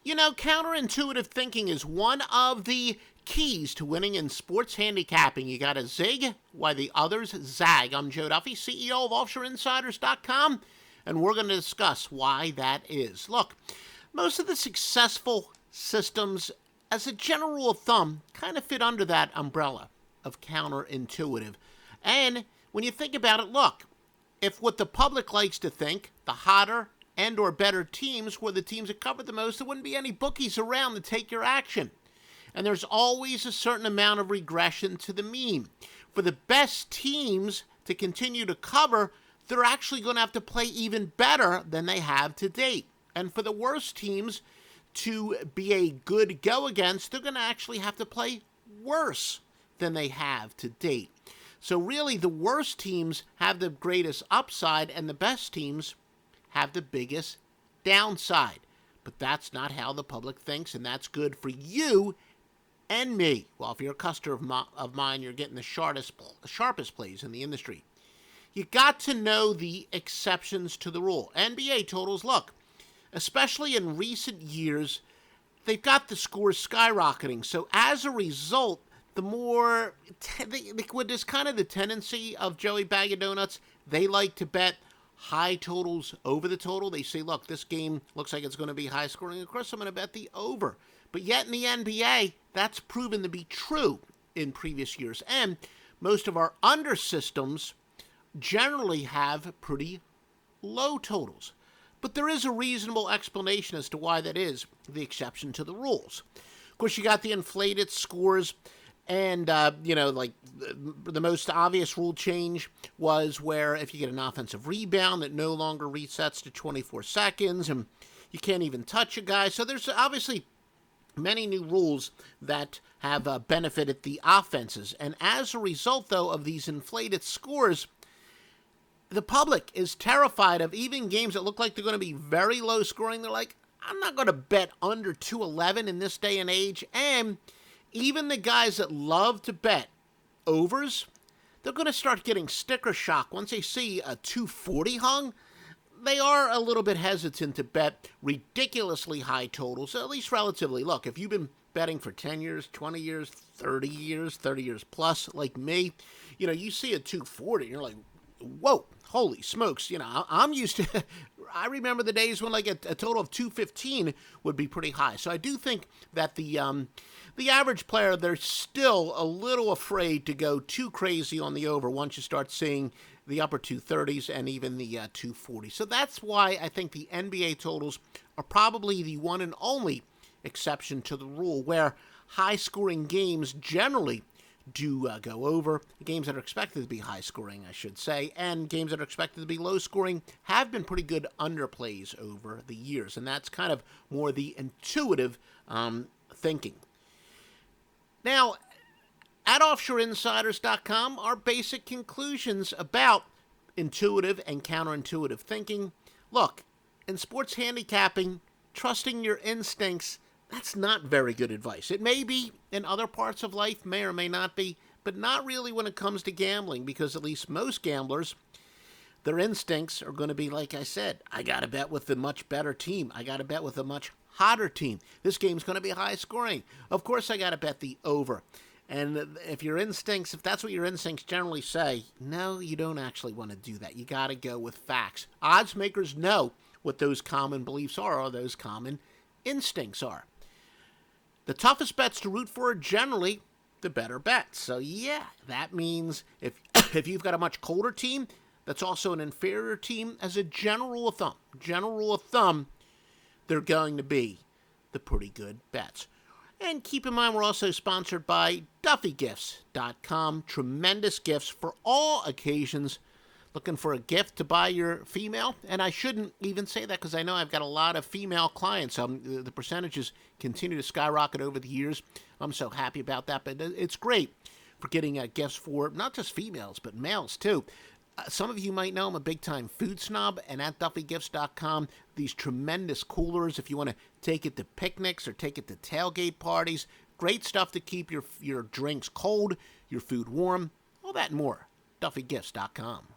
Counterintuitive thinking is one of the keys to winning in sports handicapping. You got to zig while the others zag. I'm Joe Duffy, CEO of OffshoreInsiders.com, and we're going to discuss why that is. Look, most of the successful systems, as a general rule of thumb, kind of fit under that umbrella of counterintuitive. And when you think about it, look, if what the public likes to think, the hotter and or better teams were the teams that covered the most, there wouldn't be any bookies around to take your action. And there's always a certain amount of regression to the mean. For the best teams to continue to cover, they're actually going to have to play even better than they have to date. And for the worst teams to be a good go against, they're going to actually have to play worse than they have to date. So really, the worst teams have the greatest upside, and the best teams have the biggest downside. But that's not how the public thinks, and that's good for you and me. Well, if you're a customer of mine, you're getting the sharpest plays in the industry. You got to know the exceptions to the rule. NBA totals, look, especially in recent years, they've got the scores skyrocketing. So as a result, the more, what is kind of the tendency of Joey Bag of Donuts, they like to bet high totals over the total. They say, look, this game looks like it's going to be high scoring. Of course, I'm going to bet the over. But yet in the NBA, that's proven to be true in previous years. And most of our under systems generally have pretty low totals. But there is a reasonable explanation as to why that is the exception to the rules. Of course, you got the inflated scores. And, like the most obvious rule change was where if you get an offensive rebound, it no longer resets to 24 seconds, and you can't even touch a guy. So there's obviously many new rules that have benefited the offenses. And as a result, though, of these inflated scores, the public is terrified of even games that look like they're going to be very low scoring. They're like, I'm not going to bet under 211 in this day and age. And even the guys that love to bet overs, they're going to start getting sticker shock. Once they see a 240 hung, they are a little bit hesitant to bet ridiculously high totals, at least relatively. Look, if you've been betting for 10 years, 20 years, 30 years plus, like me, you see a 240, and you're like, whoa, holy smokes. I'm used to, I remember the days when like a total of 215 would be pretty high. So I do think that the average player, they're still a little afraid to go too crazy on the over once you start seeing the upper 230s and even the 240. So that's why I think the NBA totals are probably the one and only exception to the rule, where high-scoring games generally do go over. Games that are expected to be high-scoring, I should say, and games that are expected to be low-scoring have been pretty good underplays over the years, and that's kind of more the intuitive thinking. Now, at OffshoreInsiders.com, our basic conclusions about intuitive and counterintuitive thinking. Look, in sports handicapping, trusting your instincts, that's not very good advice. It may be in other parts of life, may or may not be, but not really when it comes to gambling, because at least most gamblers, their instincts are going to be, like I said, I got to bet with a much better team. I got to bet with a much hotter team. This game's going to be high scoring. Of course, I got to bet the over. And if that's what your instincts generally say, no, you don't actually want to do that. You got to go with facts. Odds makers know what those common beliefs are, or those common instincts are. The toughest bets to root for are generally the better bets. So yeah, that means if you've got a much colder team that's also an inferior team, as a general rule of thumb, they're going to be the pretty good bets. And keep in mind, we're also sponsored by DuffyGifts.com. Tremendous gifts for all occasions. Looking for a gift to buy your female? And I shouldn't even say that because I know I've got a lot of female clients. The percentages continue to skyrocket over the years. I'm so happy about that. But it's great for getting gifts for not just females, but males too. Some of you might know I'm a big-time food snob, and at DuffyGifts.com, these tremendous coolers if you want to take it to picnics or take it to tailgate parties. Great stuff to keep your drinks cold, your food warm, all that and more. DuffyGifts.com.